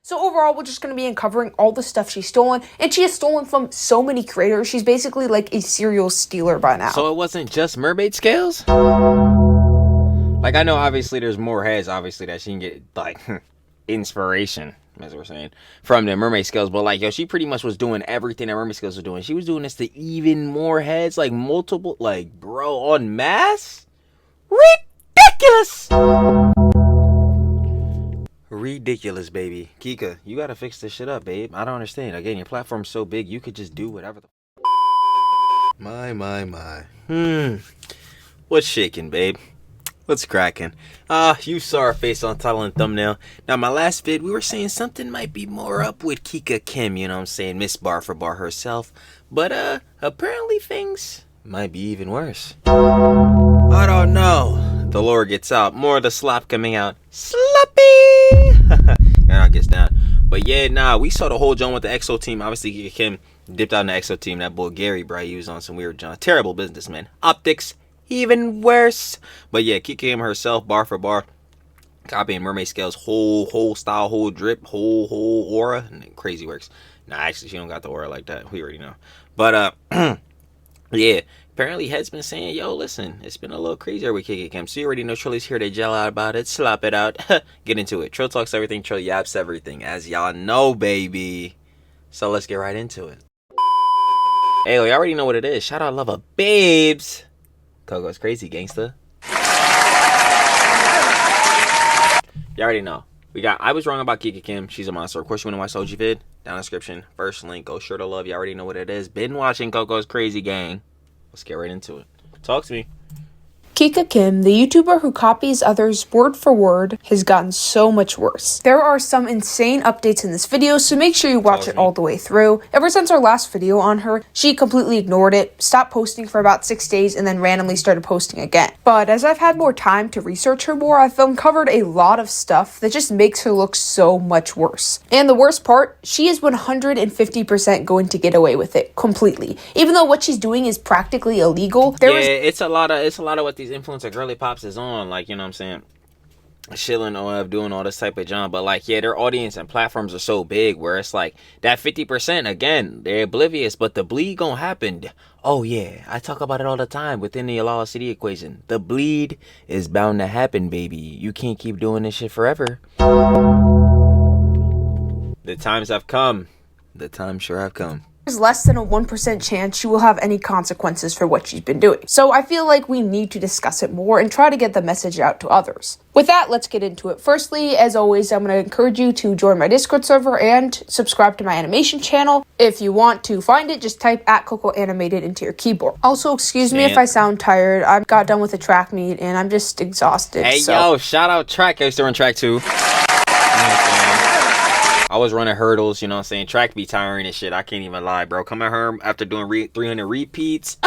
So overall, we're just going to be uncovering all the stuff she's stolen, and she has stolen from so many creators. She's basically like a serial stealer by now. So it wasn't just mermaid scales? Like, I know obviously there's more heads, obviously, that she can get, like, inspiration, as we're saying, from the mermaid scales. But, like, yo, she pretty much was doing everything that mermaid scales was doing. She was doing this to even more heads, like, multiple, like, bro, en masse? Ridiculous! Ridiculous, baby. Kika, you gotta fix this shit up, babe. I don't understand. Again, your platform's so big, you could just do whatever the My. What's shaking, babe? What's cracking? You saw her face on title and thumbnail. Now, my last vid, we were saying something might be more up with Kika Kim, you know what I'm saying? Miss Bar for Bar herself. But, apparently things might be even worse. I don't know. The lore gets out. More of the slop coming out. Sloppy! And I gets down. But yeah, nah, we saw the whole John with the EXO team. Obviously, Kika Kim dipped out in the EXO team. That boy Gary, bro, he was on some weird John. Terrible businessman. Optics, even worse. But yeah, Kika Kim herself, bar for bar, copying mermaid scales, whole style, whole drip, whole aura. And crazy works. Nah, actually, she don't got the aura like that. We already know. But yeah, apparently Head's been saying, yo, listen, it's been a little crazier with Kika Kim. So you already know Trilly's here to gel out about it, slap it out, get into it. Trill talks everything, Trill yaps everything, as y'all know, baby. So let's get right into it. Hey, you already know what it is. Shout out lover babes. Coco's crazy, gangsta. You already know. We got I Was Wrong About Kika Kim. She's a monster. Of course, you want to watch OG vid? Down in the description. First link. Go sure to love. You already know what it is. Been watching Coco's Crazy Gang. Let's get right into it. Talk to me. Kika Kim, the YouTuber who copies others word for word, has gotten so much worse. There are some insane updates in this video, so make sure you watch it all the way through. Ever since our last video on her, she completely ignored it, stopped posting for about 6 days, and then randomly started posting again. But as I've had more time to research her more, I've uncovered a lot of stuff that just makes her look so much worse. And the worst part, she is 150% going to get away with it completely. Even though what she's doing is practically illegal, it's a lot of what these influencer girly pops is on, like, you know what I'm saying, chilling or doing all this type of junk. But like, yeah, their audience and platforms are so big where it's like that 50%, again, they're oblivious, but the bleed gonna happen. Oh yeah, I talk about it all the time within the Alala City equation. The bleed is bound to happen, baby. You can't keep doing this shit forever. The times have come. The times sure have come. There's less than a 1% chance she will have any consequences for what she's been doing. So I feel like we need to discuss it more and try to get the message out to others. With that, let's get into it. Firstly, as always, I'm going to encourage you to join my Discord server and subscribe to my animation channel. If you want to find it, just type @CocoAnimated into your keyboard. Also, excuse me if I sound tired. I got done with a track meet and I'm just exhausted. Hey, yo, shout out track. I used to run track too. I was running hurdles, you know what I'm saying? Track be tiring and shit. I can't even lie, bro. Coming home after doing 300 repeats.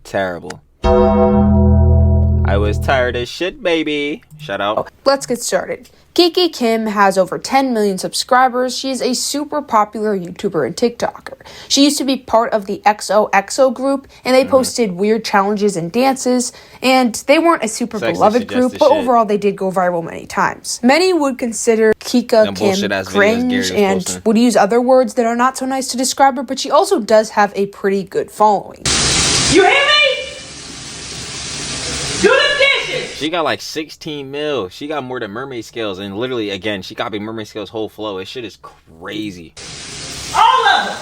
Terrible. I was tired as shit, baby. Shout out. Okay, let's get started. Kika Kim has over 10 million subscribers. She is a super popular YouTuber and TikToker. She used to be part of the XOXO group, and they posted weird challenges and dances, and they weren't a super beloved group, but overall they did go viral many times. Many would consider Kika Kim cringe and would use other words that are not so nice to describe her, but she also does have a pretty good following. You hear me? Do the dishes! She got like 16 mil. She got more than mermaid scales, and literally, again, she copied mermaid scales' whole flow. This shit is crazy. All of them!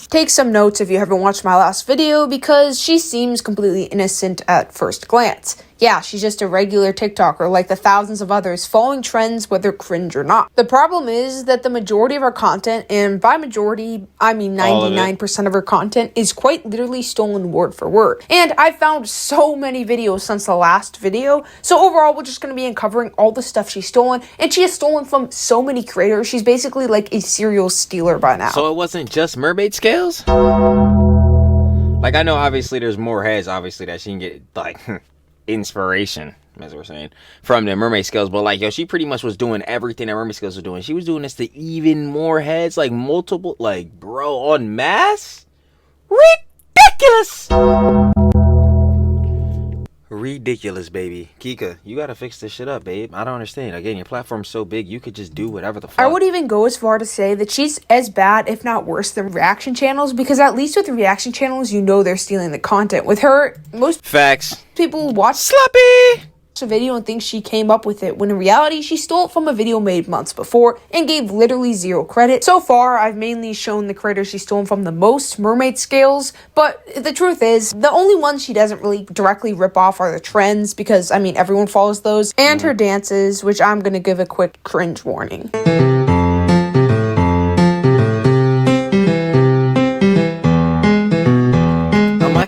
Take some notes if you haven't watched my last video, because she seems completely innocent at first glance. Yeah, she's just a regular TikToker like the thousands of others following trends, whether cringe or not. The problem is that the majority of her content, and by majority, I mean 99% of her content, is quite literally stolen word for word. And I found so many videos since the last video, so overall we're just going to be uncovering all the stuff she's stolen, and she has stolen from so many creators. She's basically like a serial stealer by now. So it wasn't just mermaid scales? Like, I know obviously there's more heads, obviously, that she can get, like, inspiration, as we're saying, from the mermaid scales. But like, yo, she pretty much was doing everything that mermaid scales was doing. She was doing this to even more heads, like multiple, like, bro, en masse? Ridiculous! ridiculous, baby. Kika, you gotta fix this shit up, babe. I don't understand. Again, your platform's so big, you could just do whatever the fuck. I would even go as far to say that she's as bad, if not worse, than reaction channels, because at least with reaction channels, you know they're stealing the content. With her, most facts. People watch Sloppy a video and think she came up with it, when in reality she stole it from a video made months before and gave literally zero credit. So far, I've mainly shown the creators she's stolen from the most, mermaid scales, but the truth is, the only ones she doesn't really directly rip off are the trends, because, I mean, everyone follows those, and her dances, which I'm gonna give a quick cringe warning.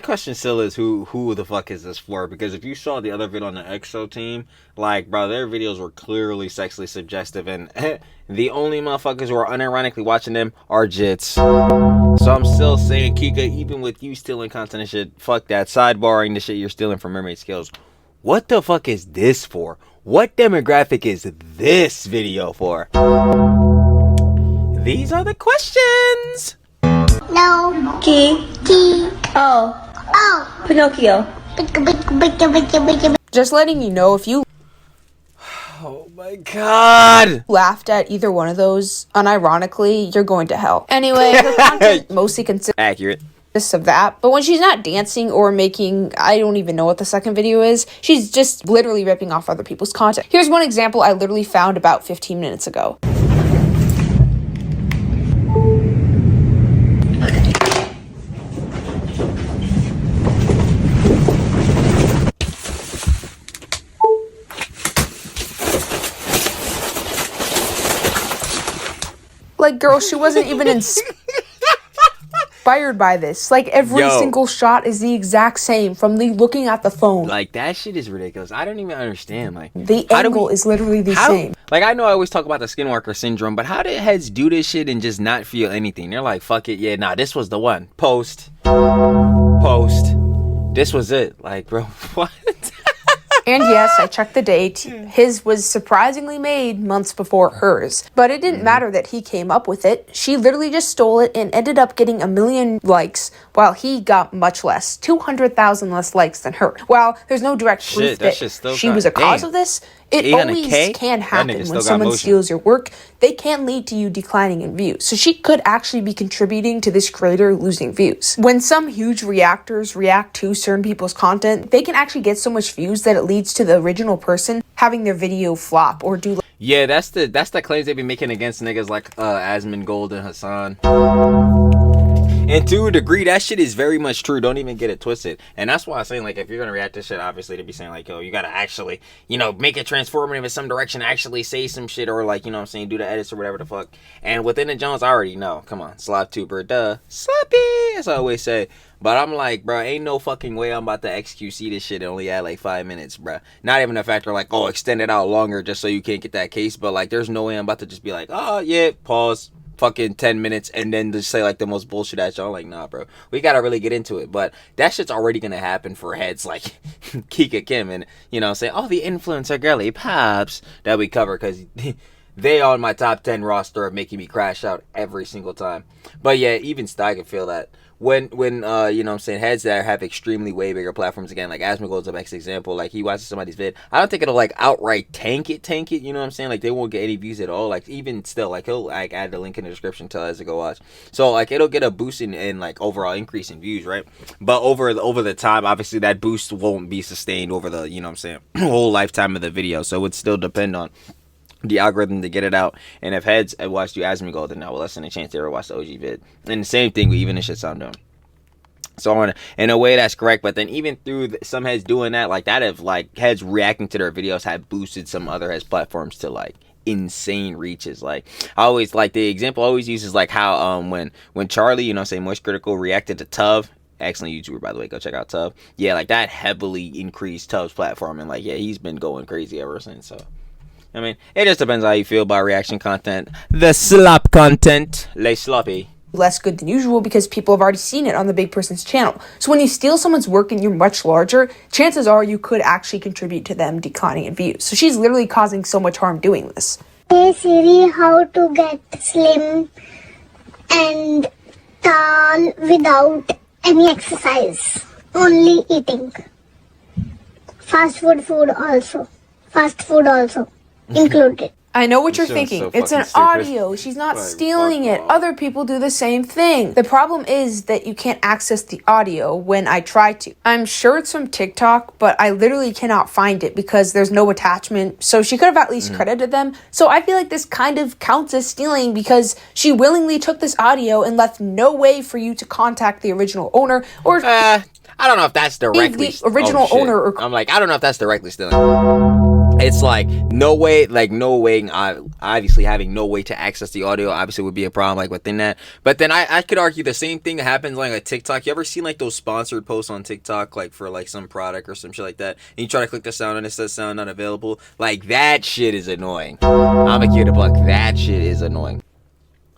Question still is who the fuck is this for? Because if you saw the other video on the EXO team, like, bro, their videos were clearly sexually suggestive, and the only motherfuckers who are unironically watching them are jits. So I'm still saying, Kika, even with you stealing content and shit, fuck that. Sidebarring the shit you're stealing from Mermaid Scales, what the fuck is this for? What demographic is this video for? These are the questions. No. Key. Key. Oh. Oh. Pinocchio. Just letting you know, if you Oh my god! laughed at either one of those, unironically, you're going to hell. Anyway, her content mostly consists Accurate. of that, but when she's not dancing or making, I don't even know what the second video is, she's just literally ripping off other people's content. Here's one example I literally found about 15 minutes ago. Like, girl, she wasn't even inspired by this. Like, every single shot is the exact same from the looking at the phone. Like, that shit is ridiculous. I don't even understand. Like, the angle is literally the same. Like, I know I always talk about the skinwalker syndrome, but how did heads do this shit and just not feel anything? They're like, fuck it, yeah, nah, this was the one. Post. This was it. Like, bro, what? And yes, I checked the date. His was surprisingly made months before hers. But it didn't matter that he came up with it. She literally just stole it and ended up getting 1 million likes, while he got much less, 200,000 less likes than her. While there's no direct proof that she was a cause of this, it always can happen when someone steals your work. They can lead to you declining in views. So she could actually be contributing to this creator losing views. When some huge reactors react to certain people's content, they can actually get so much views that it leads to the original person having their video flop or do. Yeah, that's the claims they've been making against niggas like Asmongold and Hassan. And to a degree, that shit is very much true. Don't even get it twisted. And that's why I'm saying, like, if you're gonna react to shit, obviously, to be saying, like, yo, you gotta actually, you know, make it transformative in some direction, actually say some shit, or, like, you know what I'm saying, do the edits or whatever the fuck. And within the Jones, I already know. Come on, slop tuber, duh. Sloppy, as I always say. But I'm like, bro, ain't no fucking way I'm about to XQC this shit and only add like 5 minutes, bro. Not even a factor like, oh, extend it out longer just so you can't get that case. But, like, there's no way I'm about to just be like, oh, yeah, pause. Fucking 10 minutes and then just say like the most bullshit at y'all. Like, nah, bro, we gotta really get into it. But that shit's already gonna happen for heads like Kika Kim and, you know, say all the influencer girly pops that we cover, because they are on my top 10 roster of making me crash out every single time. But yeah, even Sty can feel that. When you know what I'm saying, heads that have extremely way bigger platforms, again, like Asmongold's the next example, like he watches somebody's vid, I don't think it'll like outright tank it, you know what I'm saying? Like they won't get any views at all. Like even still, like he'll like add the link in the description to us to go watch. So like it'll get a boost in like overall increase in views, right? But over the time, obviously that boost won't be sustained over the, you know what I'm saying, whole lifetime of the video. So it would still depend on the algorithm to get it out. And if heads had watched you Asmongold, then now well, less than a chance they ever watch the OG vid. And the same thing with even the shit I'm doing. So in a way that's correct, but then even through some heads doing that, like that, have like heads reacting to their videos have boosted some other heads platforms to like insane reaches. Like I always like the example I always use is like how when Charlie, you know, say Moist Critical reacted to Tuv. Excellent YouTuber, by the way, go check out Tuv. Yeah, like that heavily increased Tuv's platform, and like yeah, he's been going crazy ever since. So I mean, it just depends how you feel about reaction content. The slop content, lay sloppy. Less good than usual because people have already seen it on the big person's channel. So when you steal someone's work and you're much larger, chances are you could actually contribute to them declining in views. So she's literally causing so much harm doing this. Hey Siri, how to get slim and tall without any exercise, only eating. fast food also. Fast food also included. I know what you're This show's thinking. so It's an fucking stupid. audio. She's not Like, stealing fuck it. off. Other people do the same thing. The problem is that you can't access the audio when I try to. I'm sure it's from TikTok, but I literally cannot find it because there's no attachment. So she could have at least credited them. So I feel like this kind of counts as stealing because she willingly took this audio and left no way for you to contact the original owner or I don't know if that's directly the original shit. owner or I'm like, I don't know if that's directly stealing. It's like no way. Obviously, having no way to access the audio obviously would be a problem. Like within that, but then I could argue the same thing that happens like a TikTok. You ever seen like those sponsored posts on TikTok, like for like some product or some shit like that, and you try to click the sound and it says sound not available? Like that shit is annoying. I'm a kid of buck. That shit is annoying.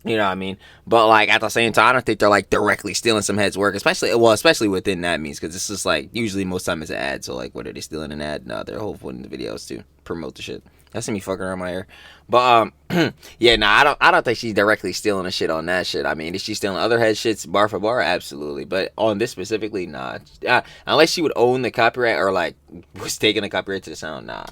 You know what I mean? But like at the same time, I don't think they're like directly stealing some heads work, especially within that means, because this is like usually most time it's an ad. So like, what are they stealing an ad? No, they're hopefully in the videos to promote the shit. That's me fucking around my ear. But yeah, nah, I don't think she's directly stealing the shit on that shit. I mean, is she stealing other head shits bar for bar? Absolutely. But on this specifically, nah. Unless she would own the copyright or like was taking the copyright to the sound, nah.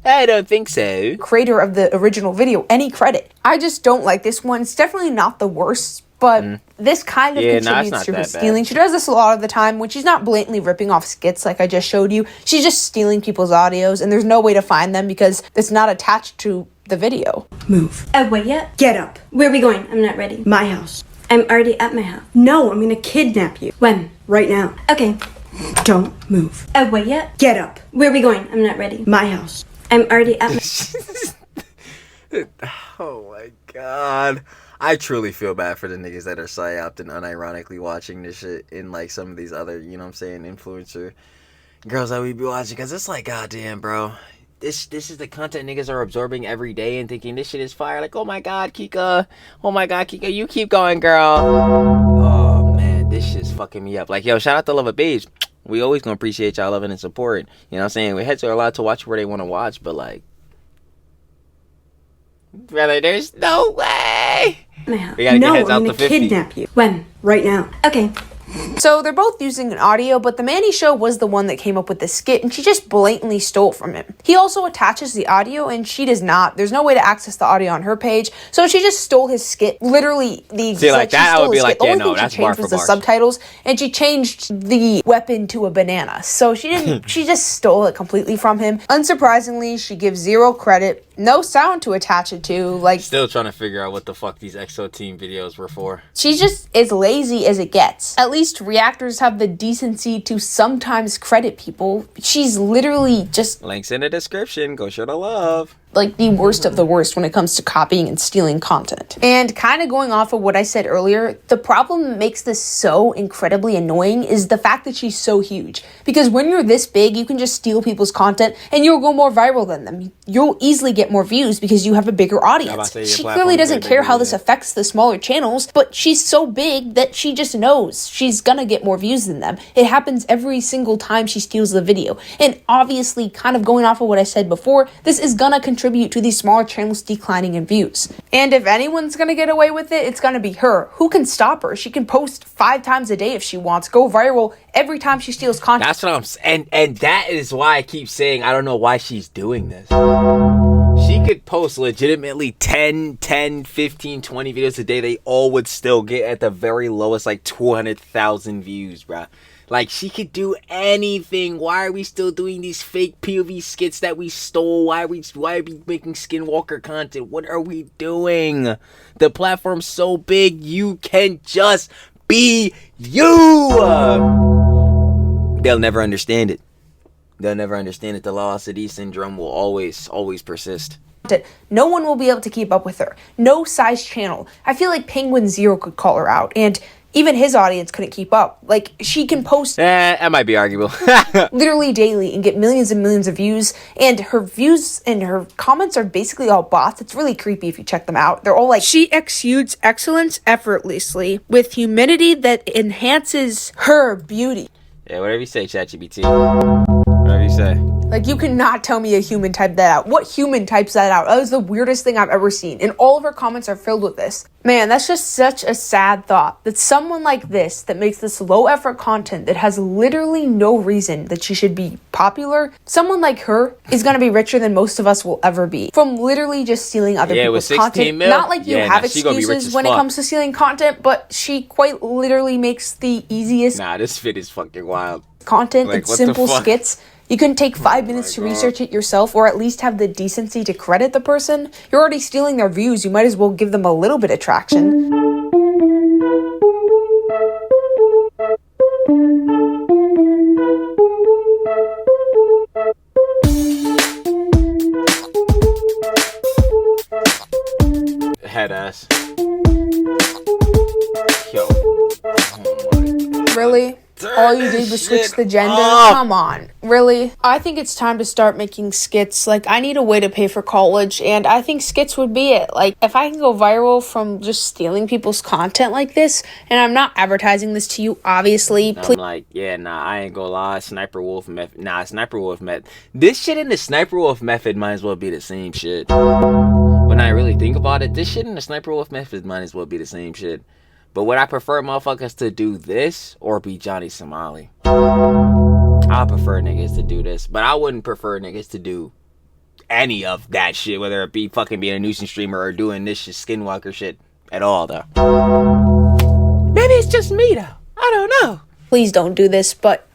I don't think so. creator of the original video any credit. I just don't like this one. It's definitely not the worst, but this kind of it's contributes not to her that bad. stealing. She does this a lot of the time when she's not blatantly ripping off skits like I just showed you. She's just stealing people's audios, and there's no way to find them because it's not attached to the video. Move. Wait, yet? Get up. Where are we going? I'm not ready. My house. I'm already at my house. No, I'm gonna kidnap you. When? Right now. Okay. Don't move. Wait, yet? Get up. Where are we going? I'm not ready. My house. I'm already at my... Oh my god. I truly feel bad for the niggas that are psyoped and unironically watching this shit in like some of these other, you know what I'm saying, influencer girls that we be watching, because it's like, goddamn, bro. This is the content niggas are absorbing every day and thinking this shit is fire. Like, oh my god, Kika. Oh my god, Kika, you keep going, girl. Oh man, this shit's fucking me up. Like, yo, shout out to Love of Beige. We always gonna appreciate y'all loving and support. You know what I'm saying? We heads are allowed to watch where they want to watch, but like, brother, there's no way. my house. We gotta No, get heads I'm out gonna to 50. kidnap you. When? Right now. Okay. So they're both using an audio, but the Manny Show was the one that came up with the skit, and she just blatantly stole from him. He also attaches the audio, and she does not. There's no way to access the audio on her page, so she just stole his skit. Literally, the See, like, she that I stole would be his like, skit. The yeah, only no, thing that's she bar changed for was the bar. subtitles, and she changed the weapon to a banana. So she didn't. She just stole it completely from him. Unsurprisingly, she gives zero credit, no sound to attach it to. Like, Still trying to figure out what the fuck these EXO team videos were for. she's just as lazy as it gets. At least reactors have the decency to sometimes credit people. She's literally just Links in the description. Go show the love. like the worst of the worst when it comes to copying and stealing content. And kind of going off of what I said earlier, the problem that makes this so incredibly annoying is the fact that she's so huge. Because when you're this big, you can just steal people's content and you'll go more viral than them. You'll easily get more views because you have a bigger about audience. to say your She platform's clearly doesn't very care big, how this yeah. affects the smaller channels, but she's so big that she just knows she's gonna get more views than them. It happens every single time she steals the video. And obviously, kind of going off of what I said before, this is gonna contribute to these smaller channels declining in views. And if anyone's gonna get away with it, it's gonna be her. Who can stop her? She can post 5 times a day if she wants, go viral every time she steals content. That's what I'm saying. And that is why I keep saying I don't know why she's doing this. She could post legitimately 10, 15, 20 videos a day. They all would still get at the very lowest like 200,000 views, bruh. Like, she could do anything. Why are we still doing these fake POV skits that we stole? Why are we making Skinwalker content? What are we doing? The platform's so big, you can just be you. They'll never understand it. They'll never understand it. The Lost City syndrome will always persist. No one will be able to keep up with her. No size channel. I feel like Penguin Zero could call her out, and even his audience couldn't keep up. Like, she can post That might be arguable. literally daily and get millions and millions of views, and her views and her comments are basically all bots. It's really creepy if you check them out. They're all like, she exudes excellence effortlessly with humidity that enhances her beauty. Yeah, whatever you say, ChatGPT. Whatever you say? Like, you cannot tell me a human typed that out. What human types that out? That was the weirdest thing I've ever seen. And all of her comments are filled with this. Man, that's just such a sad thought. That someone like this, that makes this low-effort content, that has literally no reason that she should be popular, someone like her is going to be richer than most of us will ever be. From literally just stealing other people's content. Not like you have excuses when it comes to stealing content, but she quite literally makes the easiest... Nah, this fit is fucking wild. ...content and simple skits. You couldn't take 5 minutes to research it yourself, or at least have the decency to credit the person. You're already stealing their views. You might as well give them a little bit of traction. Head ass. Yo. Oh my. Really? All you did was switch the gender? Come on. Really? I think it's time to start making skits. Like, I need a way to pay for college, and I think skits would be it. Like, if I can go viral from just stealing people's content like this, and I'm not advertising this to you, obviously. I'm like, yeah, nah, I ain't gonna lie. Sniper Wolf method. Nah, Sniper Wolf method. This shit and the Sniper Wolf method might as well be the same shit. When I really think about it, this shit and the Sniper Wolf method might as well be the same shit. But would I prefer motherfuckers to do this or be Johnny Somali? I prefer niggas to do this, but I wouldn't prefer niggas to do any of that shit, whether it be fucking being a nuisance streamer or doing this shit, skinwalker shit at all, though. Maybe it's just me, though. I don't know. Please don't do this, but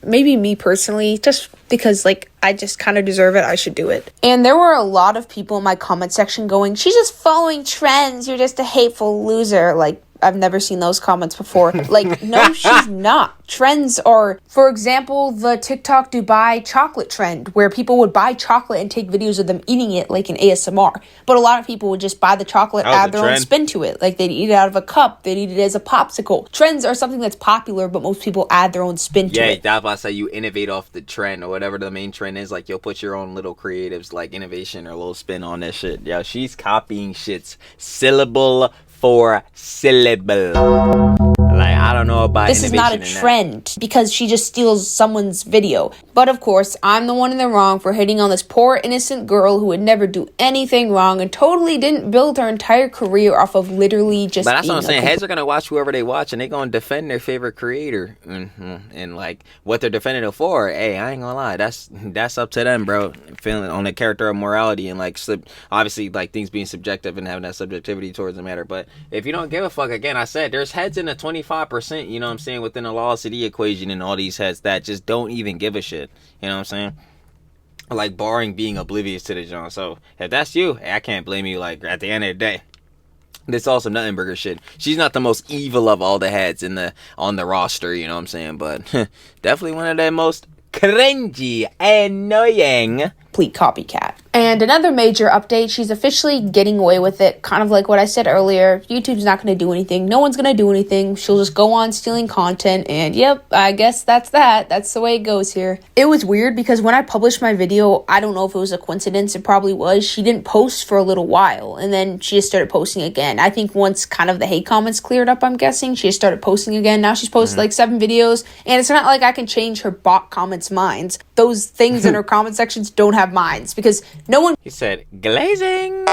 maybe me personally, just because, like, I just kind of deserve it, I should do it. And there were a lot of people in my comment section going, she's just following trends, you're just a hateful loser. Like, I've never seen those comments before. Like, no, she's not. Trends are, for example, the TikTok Dubai chocolate trend, where people would buy chocolate and take videos of them eating it like an ASMR. But a lot of people would just buy the chocolate, add their own spin to it. Like, they'd eat it out of a cup, they'd eat it as a popsicle. Trends are something that's popular, but most people add their own spin to it. Yeah, that's why I say you innovate off the trend or whatever the main trend is. Like, you'll put your own little creatives, like, innovation or a little spin on that shit. Yo, she's copying shits syllable for syllable. Like, I don't know about this is not a trend because she just steals someone's video. But of course, I'm the one in the wrong for hitting on this poor innocent girl who would never do anything wrong and totally didn't build her entire career off of literally just. But that's what I'm saying. Heads are gonna watch whoever they watch, and they're gonna defend their favorite creator, and like what they're defending it for. Hey, I ain't gonna lie, that's up to them, bro. Feeling on the character of morality and like obviously like things being subjective and having that subjectivity towards the matter. But if you don't give a fuck, again, I said there's heads in the 25%. You know what I'm saying, within the law of city equation, and all these heads that just don't even give a shit. You know what I'm saying? Like, barring being oblivious to the genre. So if that's you, I can't blame you. Like, at the end of the day, this also nothing burger shit. She's not the most evil of all the heads on the roster. You know what I'm saying? But definitely one of the most cringy, annoying, complete copycat. And another major update, she's officially getting away with it. Kind of like what I said earlier, YouTube's not going to do anything. No one's going to do anything. She'll just go on stealing content. And yep, I guess that's that. That's the way it goes here. It was weird because when I published my video, I don't know if it was a coincidence. It probably was. She didn't post for a little while. And then she just started posting again. I think once kind of the hate comments cleared up, I'm guessing, she just started posting again. Now she's posted like 7 videos. And it's not like I can change her bot comments' minds. Those things in her comment sections don't have minds because no one. He said glazing.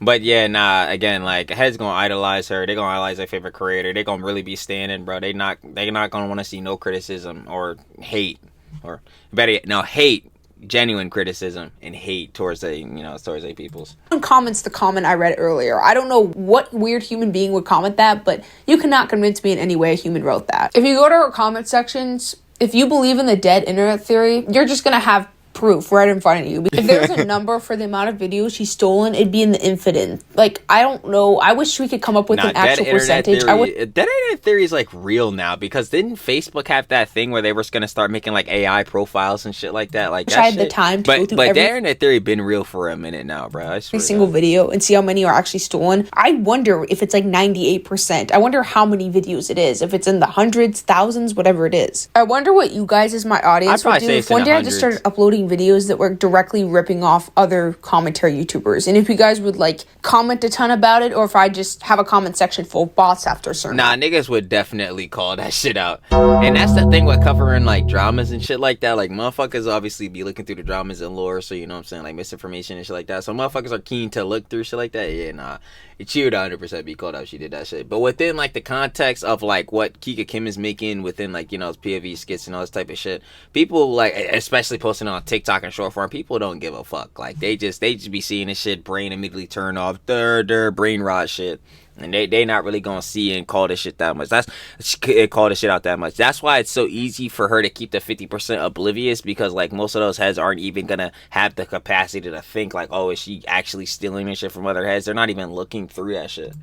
But yeah, nah, again, like, heads gonna idolize her. They're gonna idolize their favorite creator. They're gonna really be standing, bro. They're not gonna want to see no criticism or hate, or better yet, no, hate, genuine criticism and hate towards towards a peoples. Someone comments the comment I read earlier. I don't know what weird human being would comment that, but you cannot convince me in any way a human wrote that. If you go to her comment sections, if you believe in the dead internet theory, you're just gonna have proof right in front of you. If there was a number for the amount of videos she's stolen, it'd be in the infinite. Like, I don't know. I wish we could come up with an actual percentage. Dead internet theory is like real now, because didn't Facebook have that thing where they were going to start making like AI profiles and shit like that? Like, that I had the time to go through but dead internet theory been real for a minute now, bro. Every single video and see how many are actually stolen. I wonder if it's like 98%. I wonder how many videos it is. If it's in the hundreds, thousands, whatever it is. I wonder what you guys as my audience would do if one day I just started uploading videos that were directly ripping off other commentary YouTubers. And if you guys would like comment a ton about it, or if I just have a comment section full of bots after a certain Nah, niggas would definitely call that shit out. And that's the thing with covering like dramas and shit like that. Like motherfuckers obviously be looking through the dramas and lore, so you know what I'm saying, like misinformation and shit like that. So motherfuckers are keen to look through shit like that. Yeah, nah. She would 100% be called out if she did that shit. But within like the context of like what Kika Kim is making within like, you know, POV skits and all this type of shit, people like, especially posting on TikTok and short form, people don't give a fuck. Like they just be seeing this shit, brain immediately turn off, their brain rot shit. And they not really gonna see and call this shit that much. Call this shit out that much. That's why it's so easy for her to keep the 50% oblivious, because like most of those heads aren't even gonna have the capacity to think like, oh, is she actually stealing this shit from other heads? They're not even looking through that shit.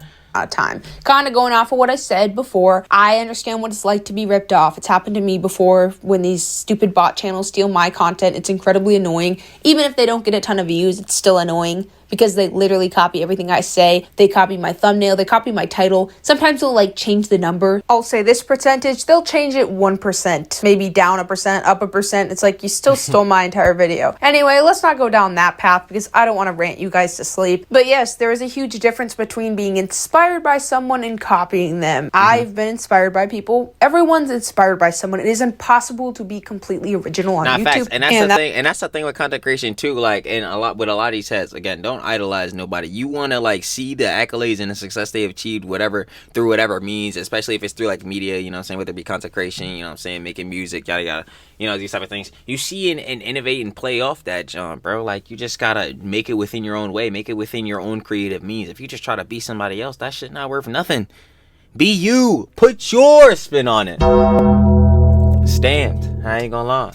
Time. Kind of going off of what I said before, I understand what it's like to be ripped off. It's happened to me before when these stupid bot channels steal my content. It's incredibly annoying. Even if they don't get a ton of views, it's still annoying because they literally copy everything I say. They copy my thumbnail, they copy my title. Sometimes they'll like change the number. I'll say this percentage, they'll change it 1%, maybe down 1%, up 1%. It's like you still stole my entire video. Anyway, let's not go down that path because I don't want to rant you guys to sleep. But yes, there is a huge difference between being inspired by someone and copying them. I've been inspired by people. Everyone's inspired by someone. It is impossible to be completely original on YouTube. Facts. And that's the thing. And that's the thing with content creation too. Like, and a lot of these heads. Again, don't idolize nobody. You want to like see the accolades and the success they've achieved, through whatever means. Especially if it's through like media. You know what I'm saying? Whether it be content creation. You know what I'm saying? Making music. Yada yada. You know, these type of things. You see and innovate and play off that, John, bro. Like, you just gotta make it within your own way. Make it within your own creative means. If you just try to be somebody else, that shit not worth nothing. Be you. Put your spin on it. Stamped. I ain't gonna lie.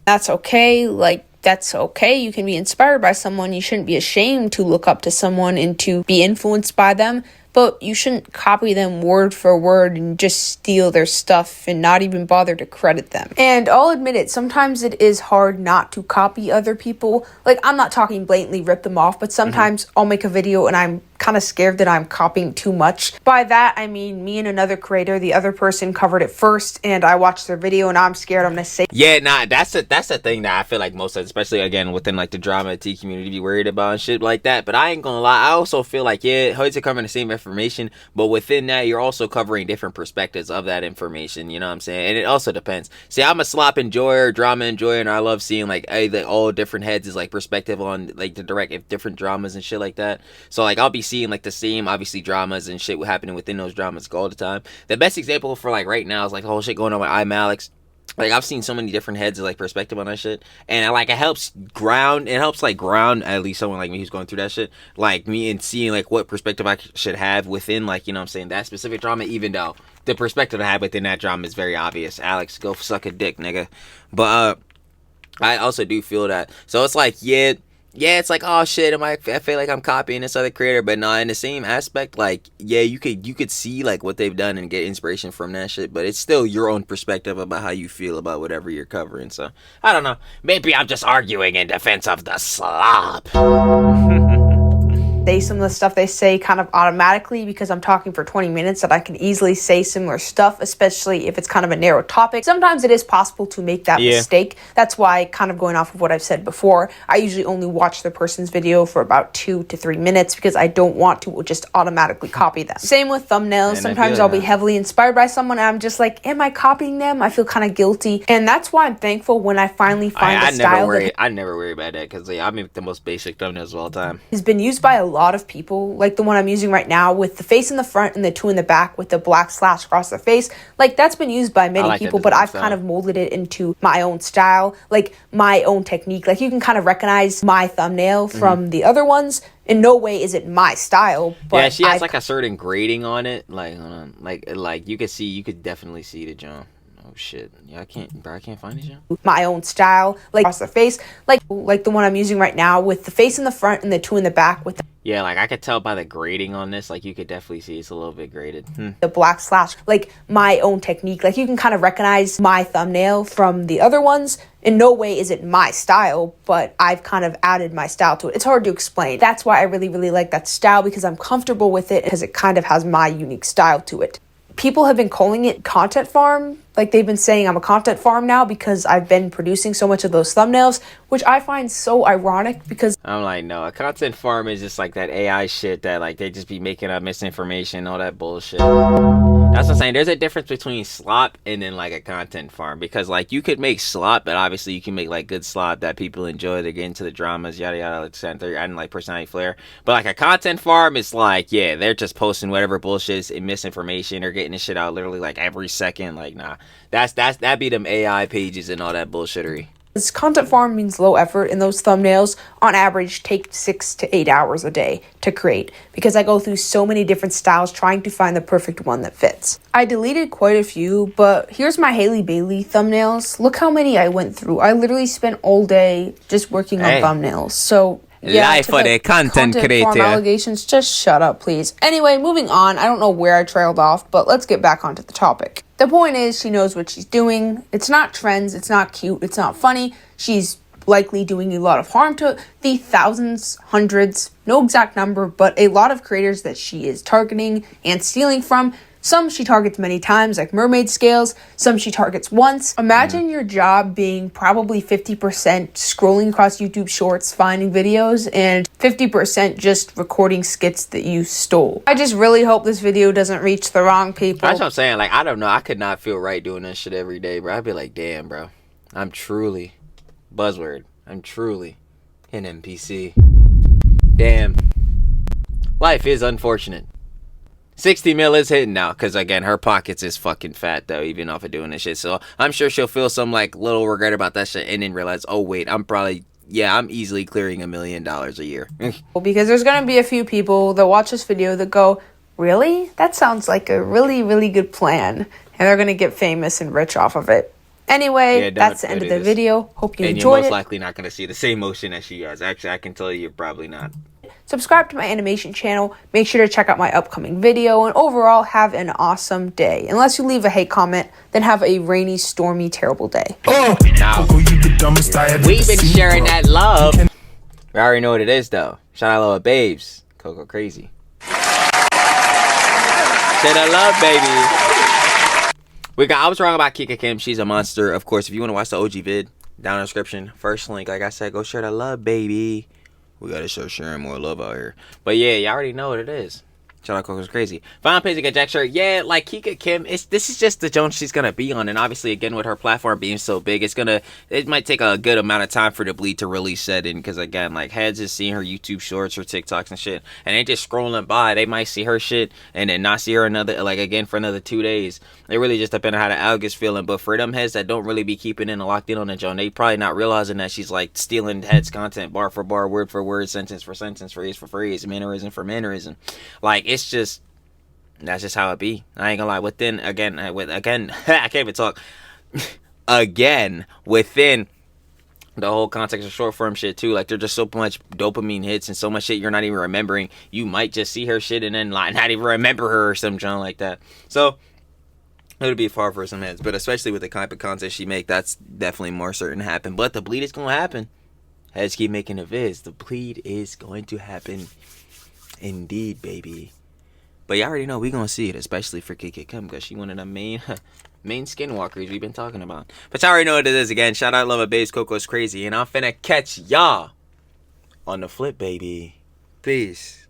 That's okay. Like, that's okay. You can be inspired by someone. You shouldn't be ashamed to look up to someone and to be influenced by them. But you shouldn't copy them word for word and just steal their stuff and not even bother to credit them. And I'll admit it, sometimes it is hard not to copy other people. Like, I'm not talking blatantly rip them off, but sometimes I'll make a video and I'm kind of scared that I'm copying too much. By that, I mean me and another creator, the other person covered it first and I watched their video and I'm scared I'm gonna say. Yeah, nah, that's the thing that I feel like most of, especially again within like the drama T community, be worried about and shit like that. But I ain't gonna lie, I also feel like, yeah, hoods are covering the same information, but within that you're also covering different perspectives of that information, you know what I'm saying? And it also depends. See, I'm a slop enjoyer, drama enjoyer, and I love seeing like all different heads is like perspective on like the direct different dramas and shit like that. So like I'll be seeing like the same obviously dramas and shit happening within those dramas all the time. The best example for like right now is like the whole shit going on with iMalix. Like I've seen so many different heads of like perspective on that shit, and like it helps ground at least someone like me who's going through that shit, like me, and seeing like what perspective I should have within, like, you know what I'm saying, that specific drama, even though the perspective I have within that drama is very obvious. Alex, go suck a dick, nigga. But I also do feel that, so it's like, yeah, it's like, oh shit, I feel like I'm copying this other creator, but no, in the same aspect, like, yeah, you could see like what they've done and get inspiration from that shit, but it's still your own perspective about how you feel about whatever you're covering. So I don't know, maybe I'm just arguing in defense of the slop. Say some of the stuff they say kind of automatically because I'm talking for 20 minutes, that I can easily say similar stuff, especially if it's kind of a narrow topic. Sometimes it is possible to make that mistake. That's why, kind of going off of what I've said before, I usually only watch the person's video for about 2 to 3 minutes because I don't want to just automatically copy them. Same with thumbnails. Sometimes I'll be heavily inspired by someone and I'm just like, am I copying them? I feel kind of guilty. And that's why I'm thankful when I finally find a style I never worry about that because I make the most basic thumbnails of all time. Has been used by a lot of people, like the one I'm using right now with the face in the front and the 2 in the back with the black slash across the face. Like, that's been used by many people, but I've kind of molded it into my own style, like my own technique. Like, you can kind of recognize my thumbnail from the other ones. In no way is it my style, but yeah, she has like a certain grading on it. Like, hold on, like you could definitely see the jump. Oh shit, yeah, I can't find it, John. My own style, like across the face, like the one I'm using right now with the face in the front and the 2 in the back with the yeah, like I could tell by the grading on this, like you could definitely see it's a little bit graded. The black slash, like my own technique. Like, you can kind of recognize my thumbnail from the other ones. In no way is it my style, but I've kind of added my style to it. It's hard to explain. That's why I really, really like that style, because I'm comfortable with it, because it kind of has my unique style to it. People have been calling it content farm. Like, they've been saying I'm a content farm now because I've been producing so much of those thumbnails, which I find so ironic because I'm like, no, a content farm is just like that AI shit that like they just be making up misinformation, all that bullshit. That's what I'm saying. There's a difference between slop and then like a content farm, because like you could make slop, but obviously you can make like good slop that people enjoy. They get into the dramas, yada yada, etc. And like personality flair. But like a content farm, it's like, yeah, they're just posting whatever bullshit and misinformation. They're getting this shit out literally like every second. Like, nah, that be them AI pages and all that bullshittery. this content farm means low effort, and those thumbnails on average take 6 to 8 hours a day to create because I go through so many different styles trying to find the perfect one that fits. I deleted quite a few, but here's my Hailey Bailey thumbnails. Look how many I went through. I literally spent all day just working on thumbnails. So yeah, life for the content creator. Farm allegations, just shut up, please. Anyway, moving on. I don't know where I trailed off, but let's get back onto the topic. The point is, she knows what she's doing. It's not trends. It's not cute. It's not funny. She's likely doing a lot of harm to the thousands, hundreds, no exact number, but a lot of creators that she is targeting and stealing from. Some she targets many times, like mermaid scales. Some she targets once. Imagine your job being probably 50% scrolling across YouTube shorts, finding videos, and 50% just recording skits that you stole. I just really hope this video doesn't reach the wrong people. That's what I'm saying. Like, I don't know. I could not feel right doing this shit every day, bro. I'd be like, damn, bro. I'm truly, buzzword, I'm truly an NPC. Damn. Life is unfortunate. 60 mil is hitting now, because again, her pockets is fucking fat though, even off of doing this shit. So I'm sure she'll feel some like little regret about that shit and then realize, oh wait, I'm easily clearing $1 million a year. Because there's gonna be a few people that watch this video that go, really? That sounds like a really, really good plan. And they're gonna get famous and rich off of it. Anyway, Yeah, that's the end of the video. Hope you and enjoyed it. you're most likely not going to see the same motion as she has. Actually, I can tell you, you're probably not. Subscribe to my animation channel. Make sure to check out my upcoming video. And overall, have an awesome day. Unless you leave a hate comment, then have a rainy, stormy, terrible day. Now, we've been sharing that love. We already know what it is, though. Shout out little babes. Coco crazy. Share that love, baby. I was wrong about Kika Kim. She's a monster. Of course, if you want to watch the OG vid, down in the description. First link, like I said, go share that love, baby. We gotta start sharing more love out here. But yeah, y'all already know what it is. Shout out Coco's crazy. Final page again, Jack shirt. Yeah, like Kika Kim, this is just the Jones she's gonna be on, and obviously again with her platform being so big, it might take a good amount of time for the bleed to really set in, because again, like heads is seeing her YouTube shorts, her TikToks and shit, and they just scrolling by. They might see her shit and then not see her for another 2 days. It really just depends on how the algorithm is feeling. But for them heads that don't really be keeping in and locked in on the Joan, they probably not realizing that she's like stealing heads content bar for bar, word for word, sentence for sentence, phrase for phrase, mannerism for mannerism. Like, it's just, that's just how it be. I ain't gonna lie. Within I can't even talk. Again, within the whole context of short form shit too, like there's just so much dopamine hits and so much shit you're not even remembering. You might just see her shit and then like not even remember her or some junk like that. So it'll be far for some heads, but especially with the type of content she make, that's definitely more certain to happen. But the bleed is gonna happen. Heads keep making the vids. The bleed is going to happen, indeed, baby. But you already know we gonna see it, especially for Kika Kim, because she one of the main skinwalkers we've been talking about. But y'all already know what it is. Again, shout out Love Babes, Coco's crazy, and I'm finna catch y'all on the flip, baby. Peace.